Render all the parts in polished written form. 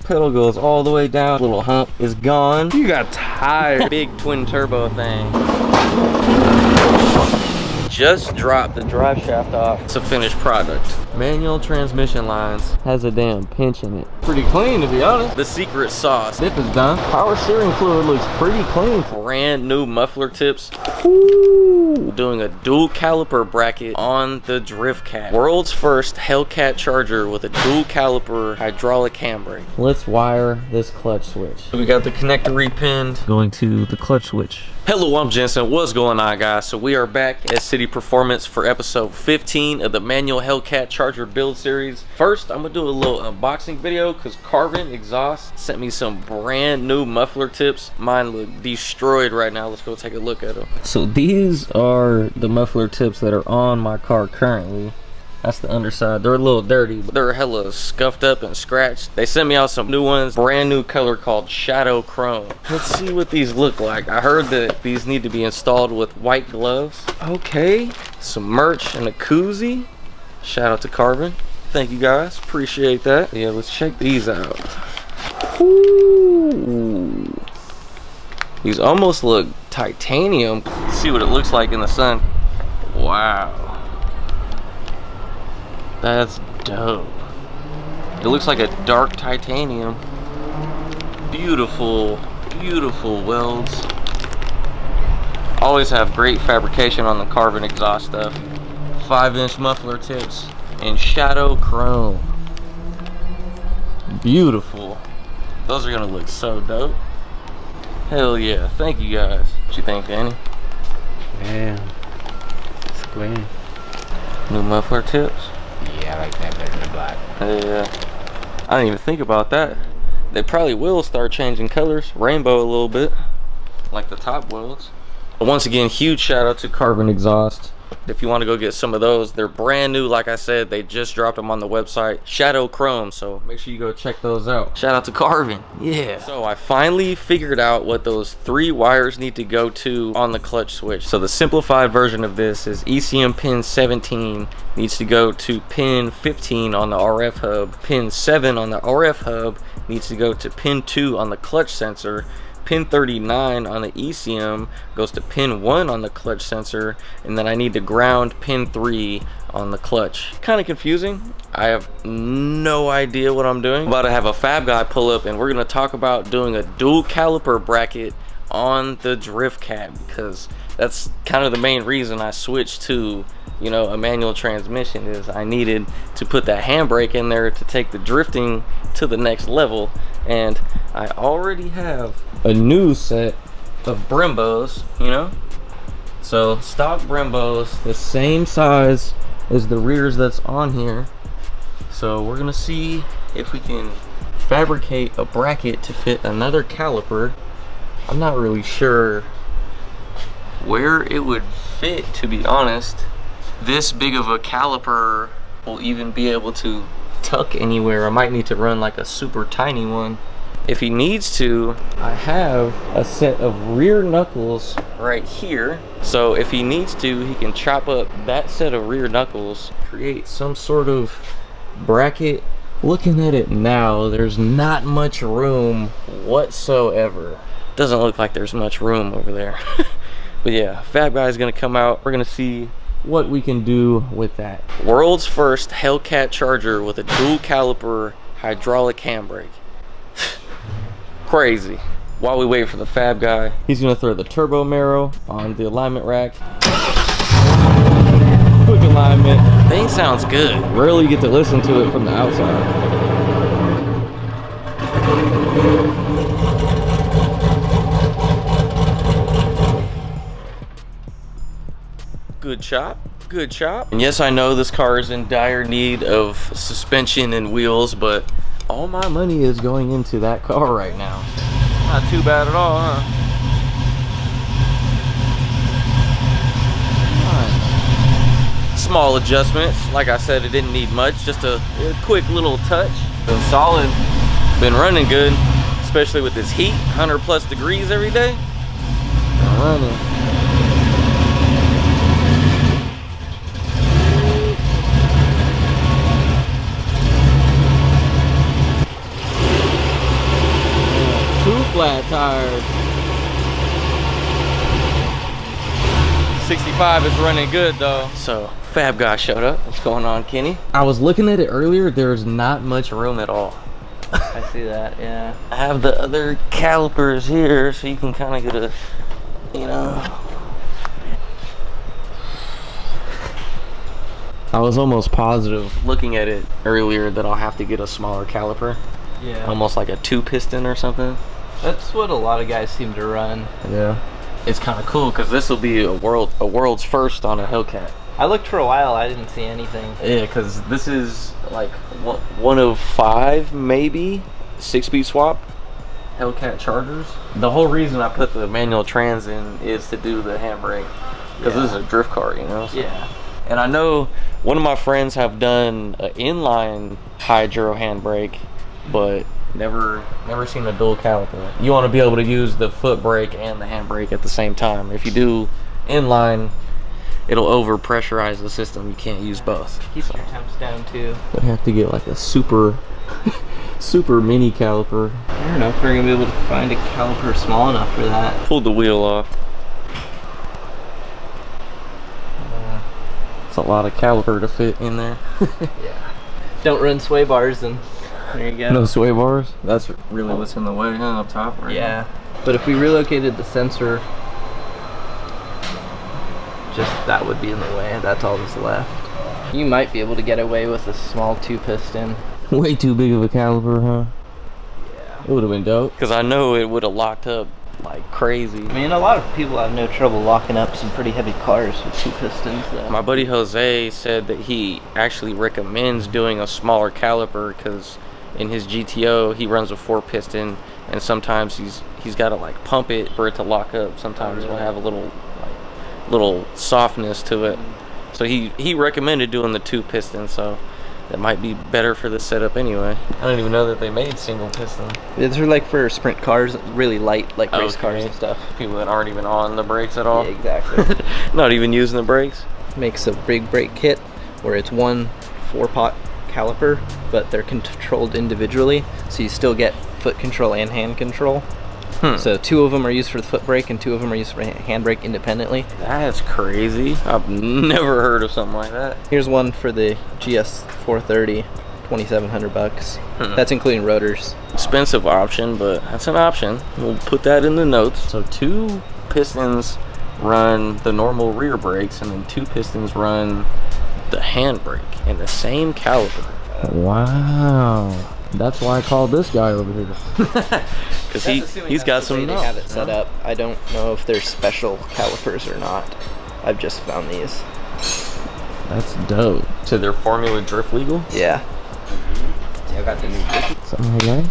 Pedal goes all the way down. Little hump is gone. You got tired. Big twin turbo thing. Just dropped the drive shaft off. It's a finished product. Manual transmission lines. Has a damn pinch in it. Pretty clean, to be honest. The secret sauce. Dip is done. Power steering fluid looks pretty clean. Brand new muffler tips. Ooh. Doing a dual caliper bracket on the Drift Cat. World's first Hellcat charger with a dual caliper hydraulic handbrake. Let's wire this clutch switch. So we got the connector repinned. Going to the clutch switch. Hello, I'm Jensen. What's going on, guys? So we are back at City Performance for episode 15 of the manual Hellcat charger build series. First, I'm gonna do a little unboxing video because Carbon Exhaust sent me some brand new muffler tips. Mine look destroyed right now. Let's go take a look at them. So these are the muffler tips that are on my car currently. That's the underside. They're a little dirty, but they're hella scuffed up and scratched. They sent me out some new ones, brand new color called Shadow Chrome. Let's see what these look like. I heard that these need to be installed with white gloves. Okay, some merch and a koozie. Shout out to Carbon. Thank you guys, appreciate that. Yeah, let's check these out. Ooh. These almost look titanium. Let's see what it looks like in the sun. Wow. That's dope. It looks like a dark titanium. Beautiful, beautiful welds. Always have great fabrication on the Carbon Exhaust stuff. 5-inch muffler tips and Shadow Chrome. Beautiful. Those are gonna look so dope. Hell yeah, thank you guys. What you think, Danny? Yeah, it's clean. New muffler tips? Yeah, I like that better than black. Yeah, I didn't even think about that. They probably will start changing colors, rainbow a little bit, like the top welds. But once again, huge shout out to Carbon Exhaust. If you want to go get some of those, they're brand new. Like I said, they just dropped them on the website, Shadow Chrome, so make sure you go check those out. Shout out to Carbon. Yeah. So I finally figured out what those 3 wires need to go to on the clutch switch. So the simplified version of this is ECM pin 17 needs to go to pin 15 on the RF hub. Pin 7 on the RF hub needs to go to pin 2 on the clutch sensor. Pin 39 on the ECM goes to pin 1 on the clutch sensor, and then I need to ground pin 3 on the clutch. Kind of confusing. I have no idea what I'm doing. I'm about to have a fab guy pull up and we're gonna talk about doing a dual caliper bracket on the Drift Cat, because that's kind of the main reason I switched to, you know, a manual transmission. Is I needed to put that handbrake in there to take the drifting to the next level, and I already have a new set of Brembos, you know, so stock Brembos, the same size as the rears that's on here. So we're gonna see if we can fabricate a bracket to fit another caliper. I'm not really sure where it would fit, to be honest. This big of a caliper will even be able to tuck anywhere. I might need to run like a super tiny one. If he needs to, I have a set of rear knuckles right here. So if he needs to, he can chop up that set of rear knuckles, create some sort of bracket. Looking at it now, there's not much room whatsoever. Doesn't look like there's much room over there. But yeah, Fab Guy's gonna come out. We're gonna see what we can do with that. World's first Hellcat charger with a dual caliper hydraulic handbrake. Crazy. While we wait for the Fab Guy, he's gonna throw the turbo marrow on the alignment rack. Quick alignment. Thing sounds good. Rarely get to listen to it from the outside. Good chop, good chop. And yes, I know this car is in dire need of suspension and wheels, but all my money is going into that car right now. Not too bad at all, huh? Nice. Small adjustments. Like I said, it didn't need much, just a quick little touch. Been solid, been running good, especially with this heat, 100+ degrees every day. Been running. Two flat tires. 65 is running good though. So Fab guy showed up. What's going on, Kenny? I was looking at it earlier. There's not much room at all. I see that, yeah. I have the other calipers here, so you can kind of get a, you know. I was almost positive looking at it earlier that I'll have to get a smaller caliper. Yeah. Almost like a 2-piston or something. That's what a lot of guys seem to run. Yeah. It's kind of cool because this will be a world's first on a Hellcat. I looked for a while, I didn't see anything. Yeah, because this is like one of 5 maybe 6-speed swap Hellcat chargers. The whole reason I put the manual trans in is to do the handbrake because this is a drift car, you know. So. Yeah. And I know one of my friends have done an inline hydro handbrake, but never seen a dual caliper. You want to be able to use the foot brake and the handbrake at the same time. If you do inline, it'll over pressurize the system. You can't use both. Keep your temps down too. I have to get like a super mini caliper. I don't know if we're gonna be able to find a caliper small enough for that. Pulled the wheel off. It's a lot of caliper to fit in there. Yeah. Don't run sway bars and there you go. No sway bars? That's really what's in the way, huh? Up top right Yeah. But if we relocated the sensor, just that would be in the way. That's all that's left. You might be able to get away with a small 2-piston. Way too big of a caliper, huh? Yeah. It would have been dope. Because I know it would have locked up like crazy. I mean, a lot of people have no trouble locking up some pretty heavy cars with 2 pistons, though. My buddy Jose said that he actually recommends doing a smaller caliper because in his GTO he runs a 4-piston, and sometimes he's got to like pump it for it to lock up. Sometimes it'll have a little softness to it. So he recommended doing the 2-piston, so that might be better for the setup anyway. I don't even know that they made single piston. These are like for sprint cars, really light, like race cars and stuff. People that aren't even on the brakes at all. Yeah, exactly. Not even using the brakes. Makes a big brake kit where it's one 4-pot caliper, but they're controlled individually, so you still get foot control and hand control. So 2 of them are used for the foot brake and 2 of them are used for handbrake independently. That's crazy. I've never heard of something like that. Here's one for the GS 430, $2,700. That's including rotors. Expensive option, but that's an option. We'll put that in the notes. So 2 pistons run the normal rear brakes, and then 2 pistons run the handbrake in the same caliper. Wow. That's why I called this guy over here. Because he's got some knobs. They have it set up. I don't know if there's special calipers or not. I've just found these. That's dope. So they're formula drift legal? Yeah. I got the new drift. Something like that?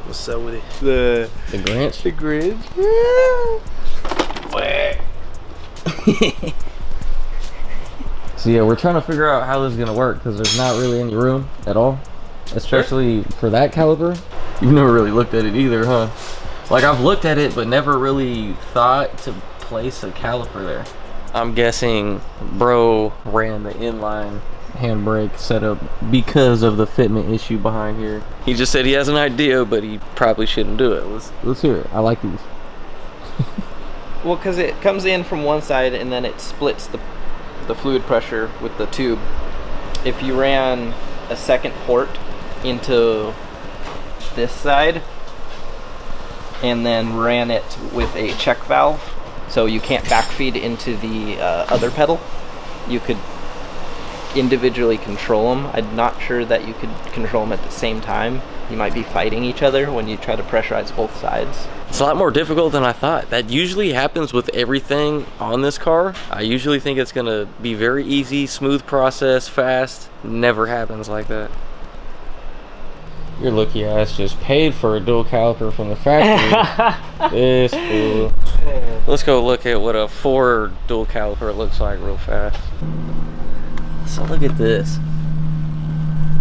What's up with it? The Grinch? The Grinch? Yeah. So yeah, we're trying to figure out how this is going to work because there's not really any room at all. Especially for that caliper. You've never really looked at it either, huh? Like, I've looked at it but never really thought to place a caliper there. I'm guessing bro ran the inline handbrake setup because of the fitment issue behind here. He just said he has an idea, but he probably shouldn't do it. Let's hear it. I like these. Well, because it comes in from one side and then it splits the fluid pressure with the tube. If you ran a second port into this side and then ran it with a check valve, so you can't backfeed into the other pedal, you could individually control them. I'm not sure that you could control them at the same time. You might be fighting each other when you try to pressurize both sides. It's a lot more difficult than I thought. That usually happens with everything on this car. I usually think it's gonna be very easy, smooth process, fast. Never happens like that. Your lucky ass just paid for a dual caliper from the factory. This fool. Let's go look at what a 4 dual caliper looks like real fast. So look at this.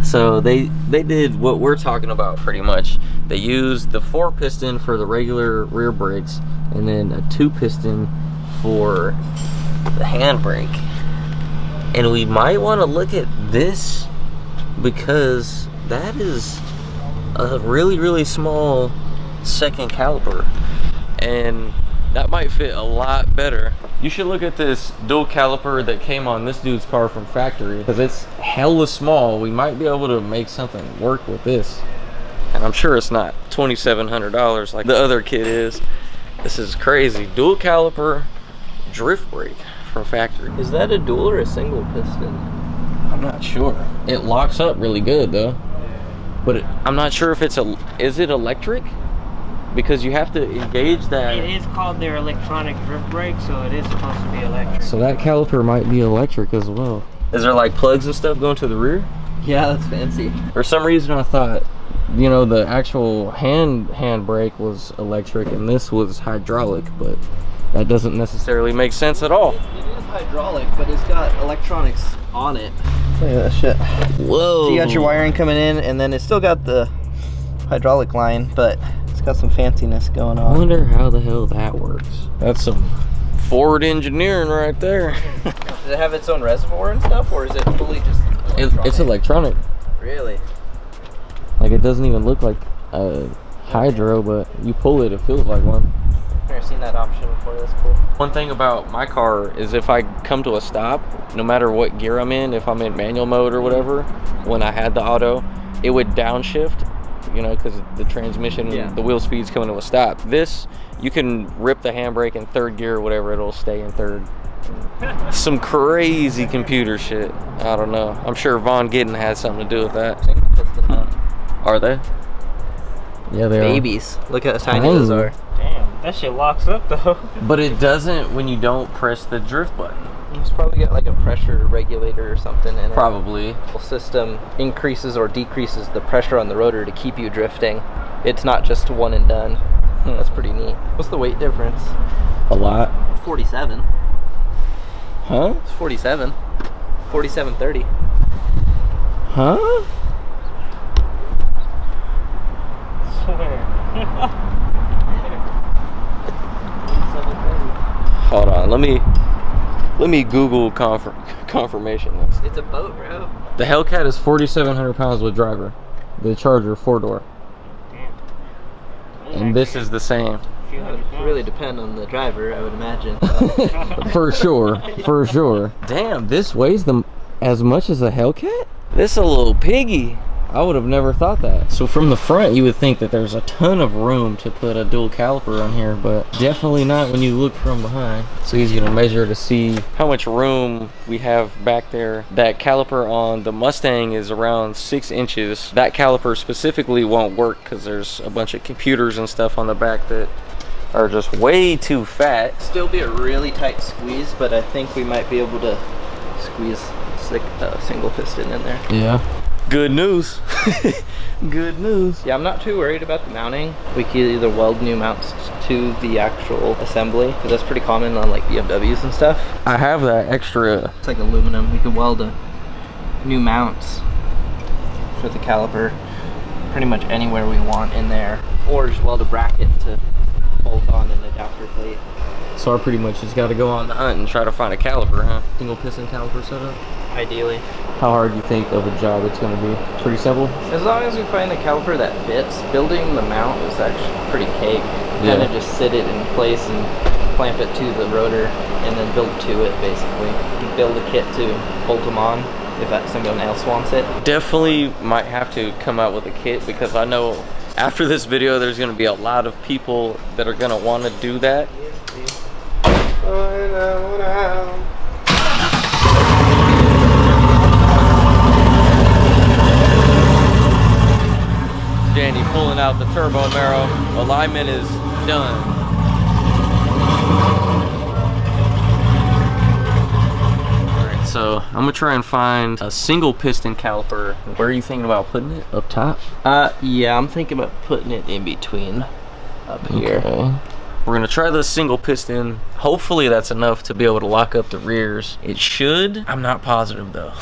So they did what we're talking about pretty much. They used the 4-piston for the regular rear brakes and then a 2-piston for the handbrake. And we might want to look at this because that is a really small second caliper, and that might fit a lot better. You should look at this dual caliper that came on this dude's car from factory, because it's hella small. We might be able to make something work with this, and I'm sure it's not $2,700 like the other kit is. This is crazy. Dual caliper drift brake from factory. Is that a dual or a single piston? I'm not sure. It locks up really good though, but I'm not sure if it's is it electric? Because you have to engage that. It is called their electronic drift brake, so it is supposed to be electric. So that caliper might be electric as well. Is there like plugs and stuff going to the rear? Yeah, that's fancy. For some reason I thought, you know, the actual hand brake was electric and this was hydraulic, but that doesn't necessarily make sense at all. It is hydraulic, but it's got electronics on it. Look at that shit. Whoa. So you got your wiring coming in, and then it's still got the hydraulic line, but it's got some fanciness going I on. wonder how the hell that works. That's some forward engineering right there. Does it have its own reservoir and stuff, or is it fully just electronic? It's electronic. Really? Like, it doesn't even look like a hydro, but you pull it, it feels like one. Never seen that option before. That's cool. One thing about my car is if I come to a stop, no matter what gear I'm in, if I'm in manual mode or whatever, when I had the auto, it would downshift, you know, because the transmission, the wheel speed's coming to a stop. This, you can rip the handbrake in third gear or whatever, it'll stay in third. Some crazy computer shit. I don't know. I'm sure Von Gittin has something to do with that. Are they? Yeah, they Babies. Look how tiny those are. Damn, that shit locks up though. But it doesn't when you don't press the drift button. It's probably got like a pressure regulator or something in it. Probably. The whole system increases or decreases the pressure on the rotor to keep you drifting. It's not just one and done. That's pretty neat. What's the weight difference? A lot. 47. Huh? It's 47. 4730. Huh? Hold on, let me Google confirmation this. It's a boat, bro. The Hellcat is 4,700 pounds with driver. The Charger 4-door. And this is the same. It would really depend on the driver, I would imagine. For sure, for sure. Damn, this weighs as much as a Hellcat? This a little piggy. I would have never thought that. So from the front, you would think that there's a ton of room to put a dual caliper on here, but definitely not when you look from behind. So he's gonna measure to see how much room we have back there. That caliper on the Mustang is around 6 inches. That caliper specifically won't work because there's a bunch of computers and stuff on the back that are just way too fat. Still be a really tight squeeze, but I think we might be able to squeeze a single piston in there. Yeah. Good news. Good news. Yeah, I'm not too worried about the mounting. We could either weld new mounts to the actual assembly, because that's pretty common on like BMWs and stuff. I have that extra. It's like aluminum. We could weld new mounts for the caliper pretty much anywhere we want in there, or just weld a bracket to bolt on an adapter plate. So I pretty much just got to go on the hunt and try to find a caliper, huh? Single piston caliper setup? Ideally. How hard do you think of a job it's going to be? Pretty simple? As long as we find a caliper that fits, building the mount is actually pretty cake. Kind of just sit it in place and clamp it to the rotor and then build to it, basically. You build a kit to bolt them on if someone else wants it. Definitely might have to come out with a kit, because I know after this video there's going to be a lot of people that are going to want to do that. Danny pulling out the turbo marrow. Alignment is done. Alright, so I'm gonna try and find a single piston caliper. Where are you thinking about putting it? Up top? Yeah, I'm thinking about putting it in between up here. Okay. We're gonna try the single piston. Hopefully that's enough to be able to lock up the rears. It should. I'm not positive though.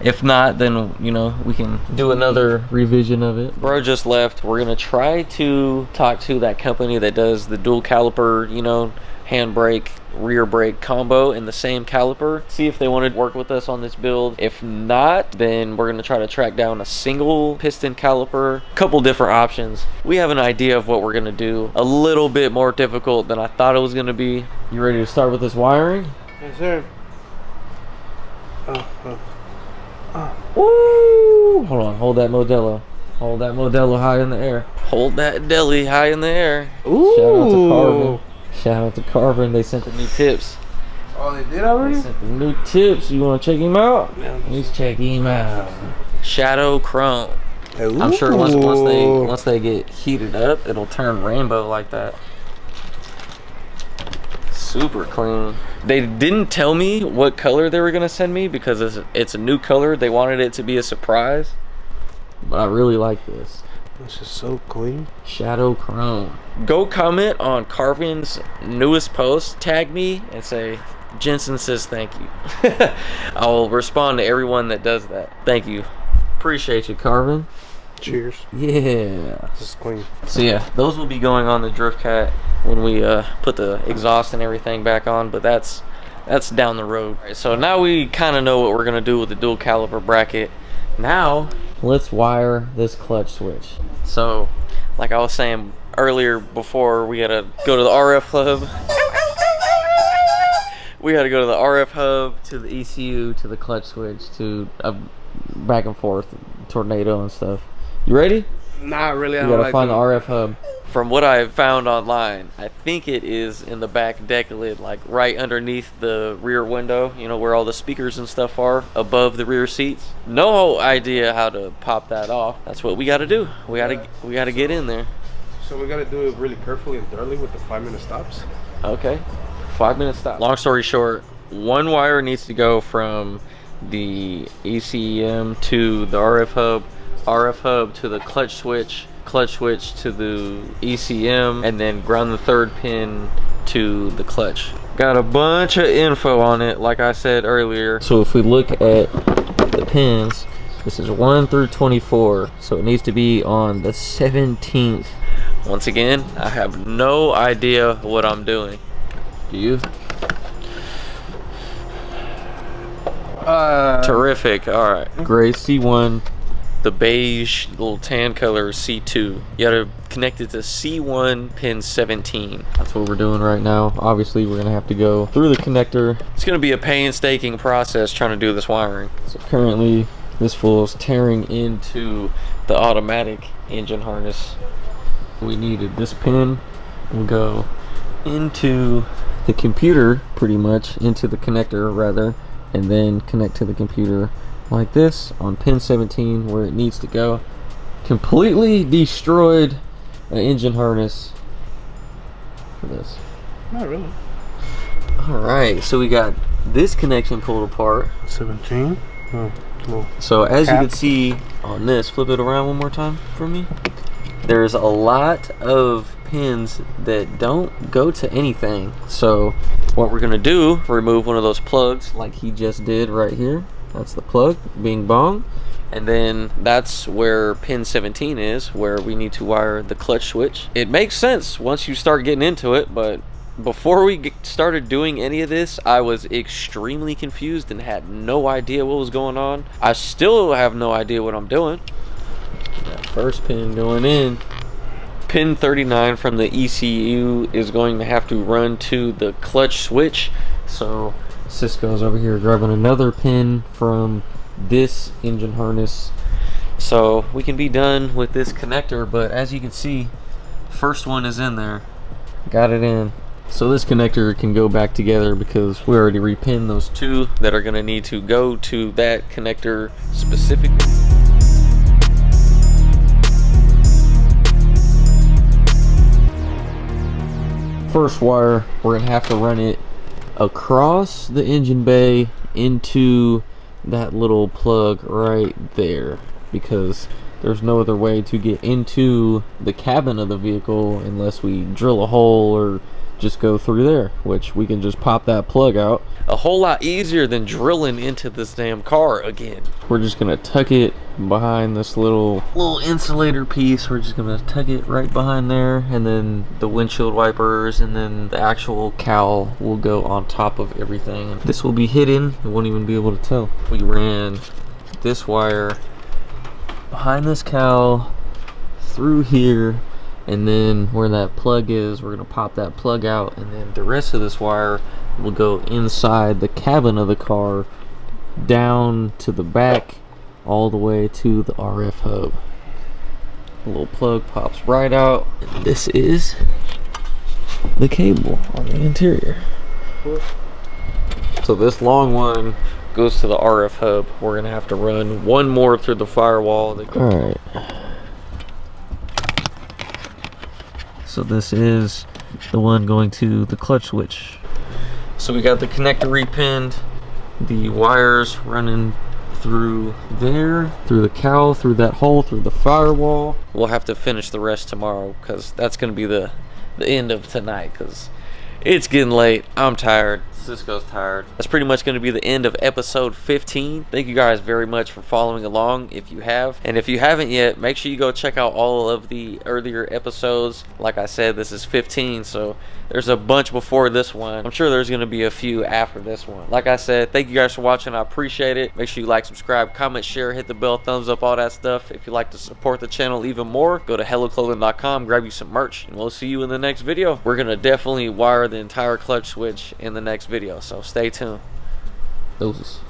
If not, then, you know, we can do another revision of it. Bro just left. We're gonna try to talk to that company that does the dual caliper, you know, handbrake rear brake combo in the same caliper. See if they want to work with us on this build. If not, then we're going to try to track down a single piston caliper. Couple different options. We have an idea of what we're going to do. A little bit more difficult than I thought it was going to be. You ready to start with this wiring? Yes, sir. Woo! Hold on, hold that Modelo. Hold that Modelo high in the air. Hold that deli high in the air. Ooh. Shout out to Carvin. Shout out to Carvin. They sent the new tips. Oh, they did already? They sent the new tips. You want to check him out? Yeah. Let's check him out. Shadow Chrome. Ooh. I'm sure once they get heated up, it'll turn rainbow like that. Super clean. They didn't tell me what color they were gonna send me because it's a new color. They wanted it to be a surprise, but I really like this. This is so clean. Shadow Chrome. Go comment on Carvin's newest post, tag me, and say Jensen says thank you. I'll respond to everyone that does that. Thank you. Appreciate you, Carvin. Cheers. Yeah. This is clean. So yeah, those will be going on the Drift Cat when we put the exhaust and everything back on, but that's down the road. Right, so now we kind of know what we're gonna do with the dual caliper bracket. Now let's wire this clutch switch. So like I was saying earlier, before we gotta go to the RF hub. We gotta go to the RF hub, to the ECU, to the clutch switch, to back and forth tornado and stuff. You ready? Not really. You gotta find the RF hub. From what I found online, I think it is in the back deck lid, like right underneath the rear window, you know, where all the speakers and stuff are, above the rear seats. No idea how to pop that off. That's what we gotta do. We gotta get in there. So we gotta do it really carefully and thoroughly with the 5-minute stops. Okay, 5-minute stop. Long story short, one wire needs to go from the ECM to the RF hub to the clutch switch to the ECM, and then ground the third pin to the clutch. Got a bunch of info on it, like I said earlier. So if we look at the pins, this is 1 through 24, so it needs to be on the 17th. Once again, I have no idea what I'm doing. Do you? Terrific. All right. Gray C1. The beige little tan color is C2. You gotta connect it to C1 pin 17. That's what we're doing right now. Obviously, we're gonna have to go through the connector. It's gonna be a painstaking process trying to do this wiring. So currently, this fool is tearing into the automatic engine harness. We needed this pin will go into the computer, pretty much into the connector rather, and then connect to the computer like this on pin 17 where it needs to go. Completely destroyed an engine harness for this. Not really. All right, so we got this connection pulled apart. 17. Oh, well. So as you can see on this, flip it around one more time for me. There's a lot of pins that don't go to anything. So what we're gonna do, remove one of those plugs like he just did right here. That's the plug, bing bong. And then that's where pin 17 is, where we need to wire the clutch switch. It makes sense once you start getting into it, but before we started doing any of this, I was extremely confused and had no idea what was going on. I still have no idea what I'm doing. That first pin going in. Pin 39 from the ECU is going to have to run to the clutch switch. So Cisco's over here grabbing another pin from this engine harness so we can be done with this connector. But as you can see, first one is in there. Got it in. So this connector can go back together because we already repinned those two that are going to need to go to that connector specifically. First wire, we're going to have to run it across the engine bay into that little plug right there, because there's no other way to get into the cabin of the vehicle unless we drill a hole or just go through there, which we can just pop that plug out. A whole lot easier than drilling into this damn car again. We're just gonna tuck it behind this little insulator piece. We're just gonna tuck it right behind there, and then the windshield wipers and then the actual cowl will go on top of everything. This will be hidden, you won't even be able to tell. We ran this wire behind this cowl through here, and then where that plug is, we're gonna pop that plug out, and then the rest of this wire will go inside the cabin of the car, down to the back, all the way to the RF hub. The little plug pops right out, and this is the cable on the interior. So this long one goes to the RF hub. We're gonna have to run one more through the firewall. Alright. So this is the one going to the clutch switch. So we got the connector repinned, the wires running through there, through the cowl, through that hole, through the firewall. We'll have to finish the rest tomorrow, because that's going to be the end of tonight, because it's getting late. I'm tired. Cisco's tired. That's pretty much going to be the end of episode 15. Thank you guys very much for following along if you have. And if you haven't yet, make sure you go check out all of the earlier episodes. Like I said, this is 15, so there's a bunch before this one. I'm sure there's going to be a few after this one. Like I said, thank you guys for watching. I appreciate it. Make sure you like, subscribe, comment, share, hit the bell, thumbs up, all that stuff. If you'd like to support the channel even more, go to helloclothing.com, grab you some merch, and we'll see you in the next video. We're going to definitely wire the entire clutch switch in the next video, so stay tuned. Doses.